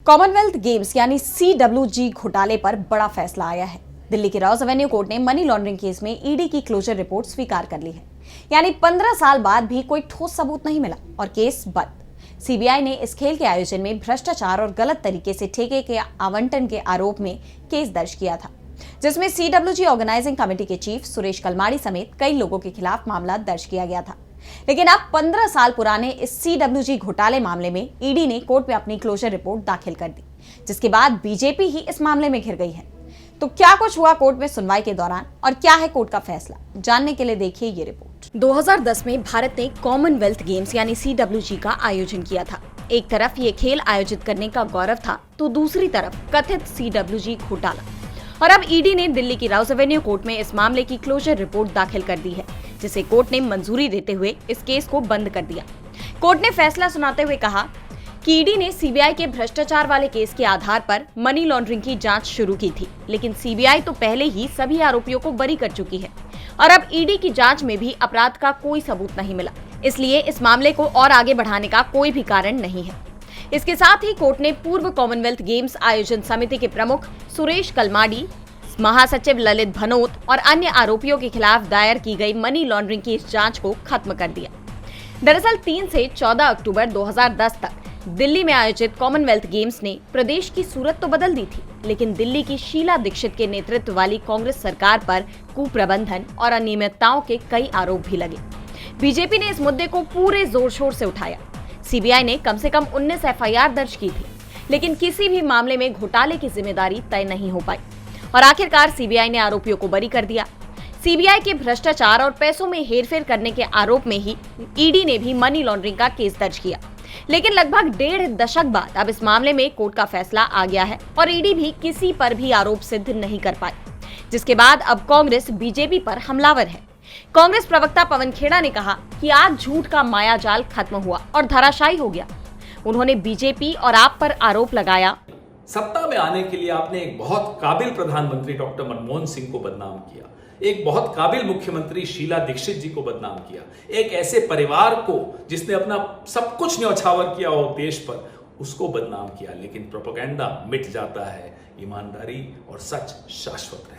Commonwealth games यानी CWG घोटाले पर बड़ा फैसला आया है। दिल्ली की रॉस एवेन्यू कोर्ट ने मनी लॉन्ड्रिंग केस में ईडी की क्लोजर रिपोर्ट स्वीकार कर ली है। यानी 15 साल बाद भी कोई ठोस सबूत नहीं मिला और केस बंद। सीबीआई ने इस खेल के आयोजन में भ्रष्टाचार और गलत तरीके से ठेके के आवंटन के आरोप में केस दर्ज किया था, जिसमें CWG ऑर्गेनाइजिंग कमेटी के चीफ सुरेश कलमाड़ी समेत कई लोगों के खिलाफ मामला दर्ज किया गया था। लेकिन अब 15 साल पुराने इस CWG घोटाले मामले में ईडी ने कोर्ट में अपनी क्लोजर रिपोर्ट दाखिल कर दी, जिसके बाद बीजेपी ही इस मामले में घिर गई है। तो क्या कुछ हुआ कोर्ट में सुनवाई के दौरान और क्या है कोर्ट का फैसला, जानने के लिए देखिए ये रिपोर्ट। 2010 में भारत ने कॉमनवेल्थ गेम्स यानी CWG का आयोजन किया था। एक तरफ ये खेल आयोजित करने का गौरव था, तो दूसरी तरफ कथित CWG घोटाला। और अब ईडी ने दिल्ली की रॉस एवेन्यू कोर्ट में इस मामले की क्लोजर रिपोर्ट दाखिल कर दी है, जिसे कोर्ट ने मंजूरी देते हुए इस केस को बंद कर दिया। कोर्ट ने फैसला सुनाते हुए कहा कि ईडी ने सीबीआई के भ्रष्टाचार वाले केस के आधार पर मनी लॉन्ड्रिंग की जांच शुरू की थी, लेकिन सीबीआई तो पहले ही सभी आरोपियों को बरी कर चुकी है और अब ईडी की जांच में भी अपराध का कोई सबूत नहीं मिला। इसलिए इस मामले को और आगे बढ़ाने का कोई भी कारण नहीं है। इसके साथ ही कोर्ट ने पूर्व कॉमनवेल्थ गेम्स आयोजन समिति के प्रमुख सुरेश कलमाड़ी, महासचिव ललित भनोत और अन्य आरोपियों के खिलाफ दायर की गई मनी लॉन्ड्रिंग की इस जांच को खत्म कर दिया। दरअसल 3 से 14 अक्टूबर 2010 तक दिल्ली में आयोजित कॉमनवेल्थ गेम्स ने प्रदेश की सूरत तो बदल दी थी, लेकिन दिल्ली की शीला दीक्षित के नेतृत्व वाली कांग्रेस सरकार पर कुप्रबंधन और अनियमितताओं के कई आरोप भी लगे। बीजेपी ने इस मुद्दे को पूरे जोर शोर से उठाया। सीबीआई ने कम से कम 19 FIR दर्ज की थी, लेकिन किसी भी मामले में घोटाले की जिम्मेदारी तय नहीं हो पाई और आखिरकार सीबीआई ने आरोपियों को बरी कर दिया। सीबीआई के भ्रष्टाचार और पैसों में हेरफेर करने के आरोप में ही ईडी ने भी मनी लॉन्ड्रिंग का केस दर्ज किया। लेकिन लगभग 1.5 दशक बाद अब इस मामले में कोर्ट का फैसला आ गया है और ईडी भी किसी पर भी आरोप सिद्ध नहीं कर पाई, जिसके बाद अब कांग्रेस बीजेपी पर हमलावर है। कांग्रेस प्रवक्ता पवन खेड़ा ने कहा कि आज झूठ का मायाजाल खत्म हुआ और धराशायी हो गया। उन्होंने बीजेपी और आप पर आरोप लगाया, सत्ता में आने के लिए आपने एक बहुत काबिल प्रधानमंत्री डॉक्टर मनमोहन सिंह को बदनाम किया, एक बहुत काबिल मुख्यमंत्री शीला दीक्षित जी को बदनाम किया, एक ऐसे परिवार को जिसने अपना सब कुछ न्यौछावर किया हो देश पर, उसको बदनाम किया। लेकिन प्रोपेगेंडा मिट जाता है, ईमानदारी और सच शाश्वत रहता है।